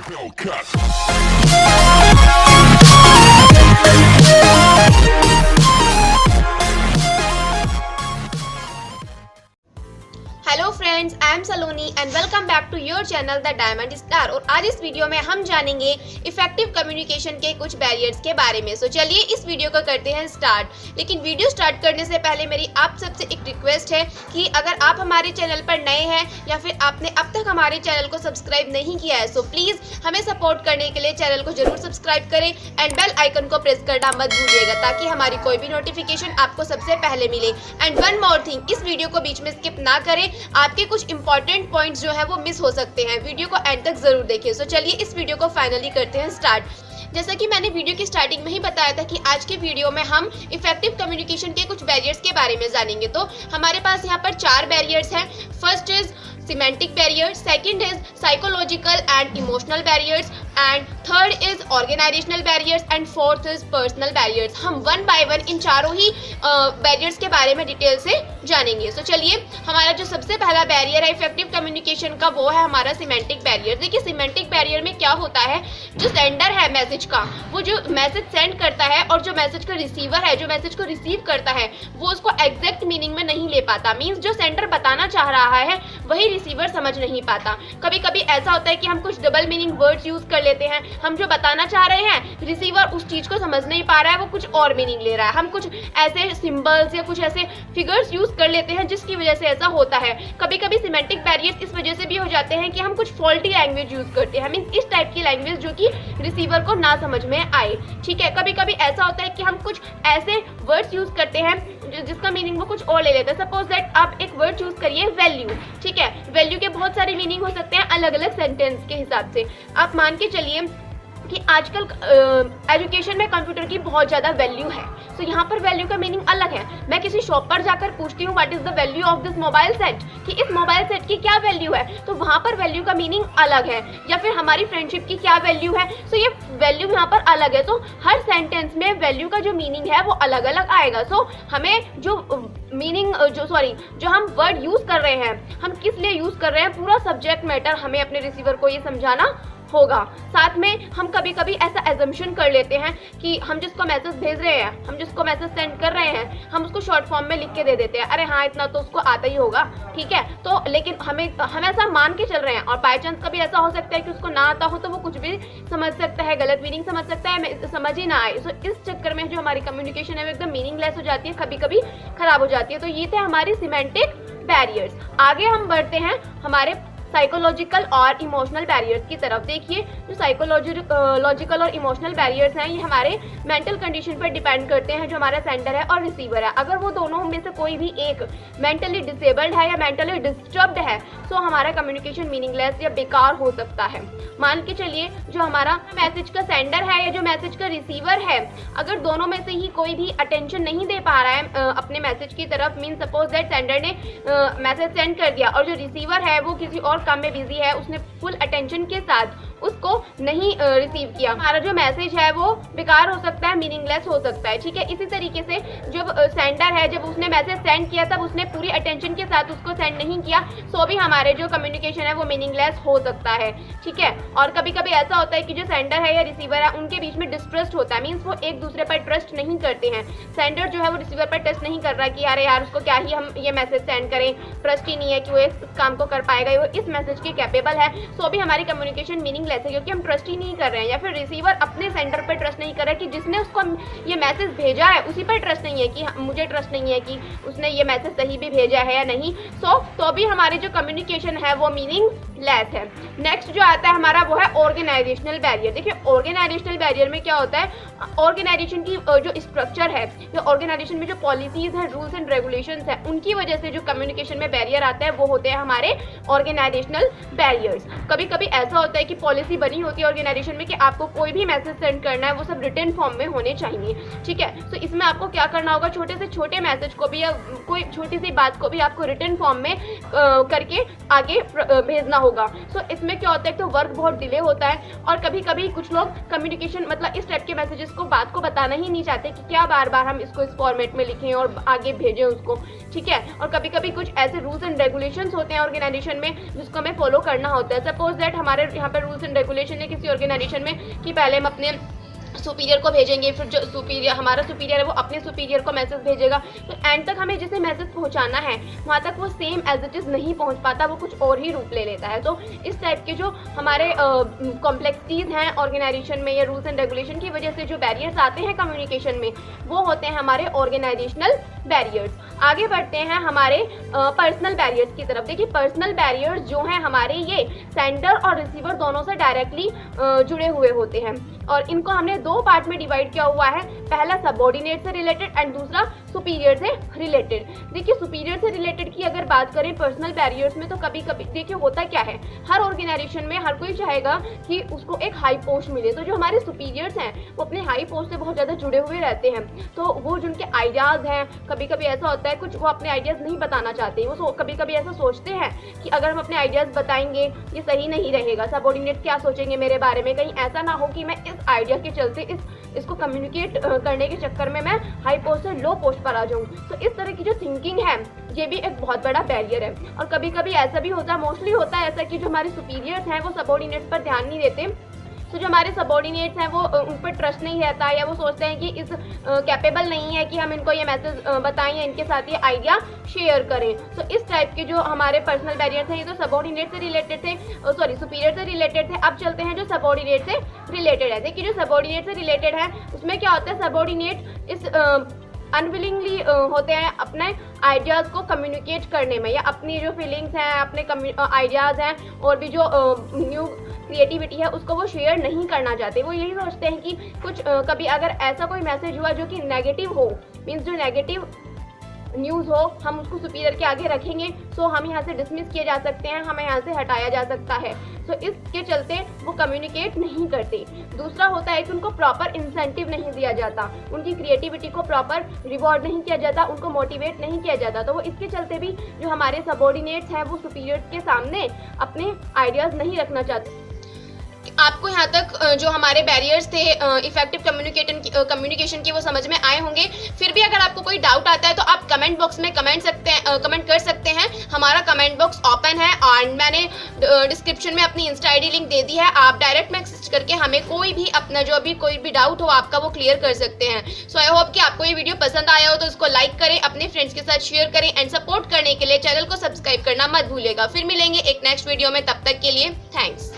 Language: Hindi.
Hello friends, I am Saloni and welcome back to your channel the diamond star. और आज इस वीडियो में हम जानेंगे इफेक्टिव कम्युनिकेशन के कुछ बैरियर्स के बारे में। सो चलिए इस वीडियो को करते हैं स्टार्ट। लेकिन वीडियो स्टार्ट करने से पहले मेरी आप सबसे एक रिक्वेस्ट है कि अगर आप हमारे चैनल पर नए हैं या फिर आपने अब तक हमारे चैनल को सब्सक्राइब नहीं किया है, सो प्लीज हमें सपोर्ट करने के लिए चैनल को जरूर सब्सक्राइब करें एंड बेल आइकन को प्रेस करना मत भूलिएगा ताकि हमारी कोई भी नोटिफिकेशन आपको सबसे पहले मिले। एंड वन मोर थिंग, इस वीडियो को बीच में स्किप ना करें, आपके कुछ इंपॉर्टेंट पॉइंट्स जो है वो मिस हो सकते हैं। वीडियो को एंड तक जरूर देखिए। सो चलिए इस वीडियो को फाइनली करते हैं स्टार्ट। जैसा कि मैंने वीडियो की स्टार्टिंग में ही बताया था कि आज के वीडियो में हम इफेक्टिव कम्युनिकेशन के कुछ बैरियर्स के बारे में जानेंगे। तो हमारे पास यहाँ पर 4 बैरियर्स हैं। First is semantic barrier, second is psychological and emotional barriers, and third is organizational barriers, and fourth is personal barriers. हम वन बाय वन इन चारों ही बैरियर्स के बारे में डिटेल से जानेंगे। सो चलिए, हमारा जो सबसे पहला बैरियर है इफेक्टिव कम्युनिकेशन का, वो है हमारा सिमेंटिक बैरियर। देखिए, सिमेंटिक बैरियर में क्या होता है, जो सेंडर है मैसेज का, वो जो मैसेज सेंड करता है और जो मैसेज का रिसीवर है, जो मैसेज को रिसीव करता है, वो उसको एग्जैक्ट मीनिंग में नहीं ले पाता। मीन्स जो सेंडर बताना चाह रहा है वही रिसीवर समझ नहीं पाता। कभी कभी ऐसा होता है कि हम कुछ डबल मीनिंग वर्ड्स यूज कर लेते हैं। हम जो बताना चाह रहे हैं, रिसीवर उस चीज को समझ नहीं पा रहा है, वो कुछ और मीनिंग ले रहा है। हम कुछ ऐसे सिंबल्स या कुछ ऐसे फिगर्स यूज कर लेते हैं जिसकी वजह से ऐसा होता है। कभी कभी सिमेंटिक बैरियर्स इस वजह से भी हो जाते हैं कि हम कुछ फॉल्टी लैंग्वेज यूज करते हैं, मींस इस टाइप की लैंग्वेज जो कि रिसीवर को ना समझ में आए। ठीक है, कभी कभी ऐसा होता है कि हम कुछ ऐसे वर्ड्स यूज करते हैं जिसका मीनिंग वो कुछ और ले लेता है। सपोज दैट आप एक वर्ड चूज करिए वैल्यू। ठीक है, वैल्यू के बहुत सारे मीनिंग हो सकते हैं अलग अलग सेंटेंस के हिसाब से। आप मान के चलिए कि आजकल एजुकेशन में कंप्यूटर की बहुत ज़्यादा वैल्यू है। तो यहाँ पर वैल्यू का मीनिंग अलग है। मैं किसी शॉप पर जाकर पूछती हूँ what is the value of this mobile set, कि इस मोबाइल सेट की क्या वैल्यू है, तो वहाँ पर वैल्यू का मीनिंग अलग है। या फिर हमारी फ्रेंडशिप की क्या वैल्यू है, तो ये वैल्यू यहाँ पर अलग है। तो हर सेंटेंस में वैल्यू का जो मीनिंग है वो अलग अलग आएगा। सो हमें जो मीनिंग जो हम वर्ड यूज कर रहे हैं, हम किस लिए यूज कर रहे हैं, पूरा सब्जेक्ट मैटर हमें अपने रिसीवर को ये समझाना होगा। साथ में हम कभी कभी ऐसा एजम्पशन कर लेते हैं कि हम जिसको मैसेज भेज रहे हैं, हम जिसको मैसेज सेंड कर रहे हैं, हम उसको शॉर्ट फॉर्म में लिख के दे देते हैं, अरे हाँ इतना तो उसको आता ही होगा। ठीक है, तो लेकिन हम ऐसा मान के चल रहे हैं, और बाय चांस कभी ऐसा हो सकता है कि उसको ना आता हो तो वो कुछ भी समझ सकता है, गलत मीनिंग समझ सकता है, समझ ही ना आए। सो इस चक्कर में जो हमारी कम्युनिकेशन है वो एकदम मीनिंगलेस हो जाती है, कभी कभी खराब हो जाती है। तो ये थे हमारी सिमेंटिक बैरियर्स। आगे हम बढ़ते हैं हमारे साइकोलॉजिकल और इमोशनल बैरियर्स की तरफ। देखिए, जो साइकोलॉजिकल और इमोशनल बैरियर्स हैं, ये हमारे मेंटल कंडीशन पर डिपेंड करते हैं, जो हमारा सेंडर है और रिसीवर है। अगर वो दोनों में से कोई भी एक मेंटली डिसेबल्ड है या मेंटली डिस्टर्ब्ड है, तो हमारा कम्युनिकेशन मीनिंगलेस या बेकार हो सकता है। मान के चलिए, जो हमारा मैसेज का सेंडर है या जो मैसेज का रिसीवर है, अगर दोनों में से ही कोई भी अटेंशन नहीं दे पा रहा है अपने मैसेज की तरफ, मीन सपोज दैट सेंडर ने मैसेज सेंड कर दिया और जो रिसीवर है वो किसी और काम में बिजी है, उसने फुल अटेंशन के साथ उसको नहीं रिसीव किया, हमारा जो मैसेज है वो बेकार हो सकता है, मीनिंगलेस हो सकता है। ठीक है, इसी तरीके से जब सेंडर है, जब उसने मैसेज सेंड किया तब उसने पूरी अटेंशन के साथ उसको सेंड नहीं किया, सो भी हमारे जो कम्युनिकेशन है वो मीनिंगलेस हो सकता है। ठीक है, और कभी कभी ऐसा होता है कि जो सेंडर है या रिसीवर है उनके बीच में डिस्ट्रस्ट होता है, मीन्स वो एक दूसरे पर ट्रस्ट नहीं करते हैं। सेंडर जो है वो रिसीवर पर ट्रस्ट नहीं कर रहा कि यार उसको क्या ही हम ये मैसेज सेंड करें, ट्रस्ट ही नहीं है कि वो इस काम को कर पाएगा, वो इस मैसेज के कैपेबल है। सो भी हमारी कम्युनिकेशन मीनिंगलेस है, क्योंकि हम ट्रस्ट ही नहीं कर रहे हैं, या फिर रिसीवर अपने सेंडर पर ट्रस्ट नहीं कर रहा है कि जिसने उसको ये मैसेज भेजा है उसी पर ट्रस्ट नहीं है, कि मुझे ट्रस्ट नहीं है कि उसने ये मैसेज सही भी भेजा है या नहीं। तो भी हमारे जो कम्युनिकेशन है वो मीनिंगलेस है। नेक्स्ट जो आता है हमारा वो है ऑर्गेनाइजेशनल बैरियर। देखिए, ऑर्गेनाइजेशनल बैरियर में क्या होता है, ऑर्गेनाइजेशन की जो स्ट्रक्चर है या ऑर्गेनाइजेशन में जो पॉलिसीज हैं, रूल्स एंड रेगुलेशंस हैं, उनकी वजह से जो कम्युनिकेशन में बैरियर आता है वो होते हैं हमारे ऑर्गेनाइजेशनल बैरियर्स। कभी कभी ऐसा होता है कि पॉलिसी बनी होती है ऑर्गेनाइजेशन में कि आपको कोई भी मैसेज सेंड करना है वो सब रिटन फॉर्म में होने चाहिए। ठीक है, तो इसमें आपको क्या करना होगा, छोटे से छोटे मैसेज को भी या कोई छोटी सी बात को भी आपको रिटन फॉर्म में करके आगे भेजना होगा। सो इसमें क्या होता है, तो वर्क बहुत डिले होता है और कभी कभी कुछ लोग कम्युनिकेशन मतलब इस टाइप के मैसेजेस को बात को बताना ही नहीं चाहते कि क्या बार बार हम इसको इस फॉर्मेट में लिखें और आगे भेजें उसको, ठीक है। और कभी कभी कुछ ऐसे रूल्स एंड रेगुलेशंस होते हैं ऑर्गेनाइजेशन में जिसको हमें फॉलो करना होता है। सपोज दैट हमारे यहाँ पर रूल्स एंड रेगुलेशन है किसी ऑर्गेनाइजेशन में कि पहले हम अपने सुपीरियर को भेजेंगे, फिर जो सुपीरियर हमारा सुपीरियर है वो अपने सुपीरियर को मैसेज भेजेगा, तो एंड तक हमें जिसे मैसेज पहुंचाना है वहाँ तक वो सेम एज इट इज़ नहीं पहुंच पाता, वो कुछ और ही रूप ले लेता है। तो इस टाइप के जो हमारे कॉम्प्लेक्सिटीज़ हैं ऑर्गेनाइजेशन में या रूल्स एंड रेगुलेशन की वजह से जो बैरियर्स आते हैं कम्युनिकेशन में, वो होते हैं हमारे ऑर्गेनाइजेशनल बैरियर्स। आगे बढ़ते हैं हमारे पर्सनल बैरियर्स की तरफ। देखिए पर्सनल बैरियर्स जो हैं हमारे, ये सेंडर और रिसीवर दोनों से डायरेक्टली जुड़े हुए होते हैं और इनको हमने दो पार्ट में डिवाइड किया हुआ है। पहला सबऑर्डिनेट से रिलेटेड एंड दूसरा सुपीरियर से रिलेटेड। देखिए सुपीरियर से रिलेटेड की अगर बात करें पर्सनल बैरियर्स में, तो कभी कभी देखिए होता क्या है, हर ऑर्गेनाइजेशन में हर कोई चाहेगा कि उसको एक हाई पोस्ट मिले, तो जो हमारे सुपीरियर्स हैं वो अपने हाई पोस्ट से बहुत ज़्यादा जुड़े हुए रहते हैं, तो वो जिनके आइडियाज़ हैं, कभी कभी ऐसा होता है कुछ वो अपने आइडियाज़ नहीं बताना चाहते, वो कभी कभी ऐसा सोचते हैं कि अगर हम अपने आइडियाज़ बताएंगे ये सही नहीं रहेगा, सबऑर्डिनेट क्या सोचेंगे मेरे बारे में, कहीं ऐसा ना हो कि मैं इस आइडिया के चलते इसको कम्युनिकेट करने के चक्कर में मैं हाई पोस्ट से लो पोस्ट पर आ जाऊँ। तो इस तरह की जो थिंकिंग है ये भी एक बहुत बड़ा बैरियर है। और कभी कभी ऐसा भी होता है, मोस्टली होता है ऐसा कि जो हमारे सुपीरियर्स हैं वो सबऑर्डिनेट्स पर ध्यान नहीं देते, तो जो हमारे सबऑर्डिनेट्स हैं वो उन पर ट्रस्ट नहीं रहता या वो सोचते हैं कि इस कैपेबल नहीं है कि हम इनको ये मैसेज बताएं या इनके साथ ये आइडिया शेयर करें। तो इस टाइप के जो हमारे पर्सनल बैरियर्स हैं ये तो सबऑर्डिनेट से रिलेटेड थे, सॉरी सुपीरियर से रिलेटेड थे। अब चलते हैं जो सबऑर्डिनेट से रिलेटेड है। देखिए जो सबऑर्डिनेट से रिलेटेड है उसमें क्या होता है, सबऑर्डिनेट इस अनविलिंगली होते हैं अपने आइडियाज़ को कम्युनिकेट करने में, या अपनी जो फीलिंग्स हैं, अपने आइडियाज़ हैं और भी जो न्यू क्रिएटिविटी है उसको वो शेयर नहीं करना चाहते। वो यही सोचते हैं कि कुछ कभी अगर ऐसा कोई मैसेज हुआ जो कि नेगेटिव हो, मीन्स जो नेगेटिव न्यूज़ हो, हम उसको सुपीरियर के आगे रखेंगे तो हम यहाँ से डिसमिस किए जा सकते हैं, हमें यहाँ से हटाया जा सकता है, तो इसके चलते वो कम्युनिकेट नहीं करते। दूसरा होता है कि उनको प्रॉपर इंसेंटिव नहीं दिया जाता, उनकी क्रिएटिविटी को प्रॉपर रिवॉर्ड नहीं किया जाता, उनको मोटिवेट नहीं किया जाता, तो वो इसके चलते भी जो हमारे सबऑर्डिनेट्स हैं वो सुपीरियर्स के सामने अपने आइडियाज़ नहीं रखना चाहते। आपको यहाँ तक जो हमारे बैरियर्स थे इफेक्टिव कम्युनिकेशन की वो समझ में आए होंगे। फिर भी अगर आपको कोई डाउट आता है तो आप कमेंट बॉक्स में कमेंट कर सकते हैं। हमारा कमेंट बॉक्स ओपन है और मैंने डिस्क्रिप्शन में अपनी इंस्टा आईडी लिंक दे दी है, आप डायरेक्ट मैसेज करके हमें कोई भी अपना जो अभी कोई भी डाउट हो आपका वो क्लियर कर सकते हैं। सो आई होप कि आपको ये वीडियो पसंद आया हो तो इसको लाइक करें, अपने फ्रेंड्स के साथ शेयर करें एंड सपोर्ट करने के लिए चैनल को सब्सक्राइब करना मत भूलिएगा। फिर मिलेंगे एक नेक्स्ट वीडियो में, तब तक के लिए थैंक्स।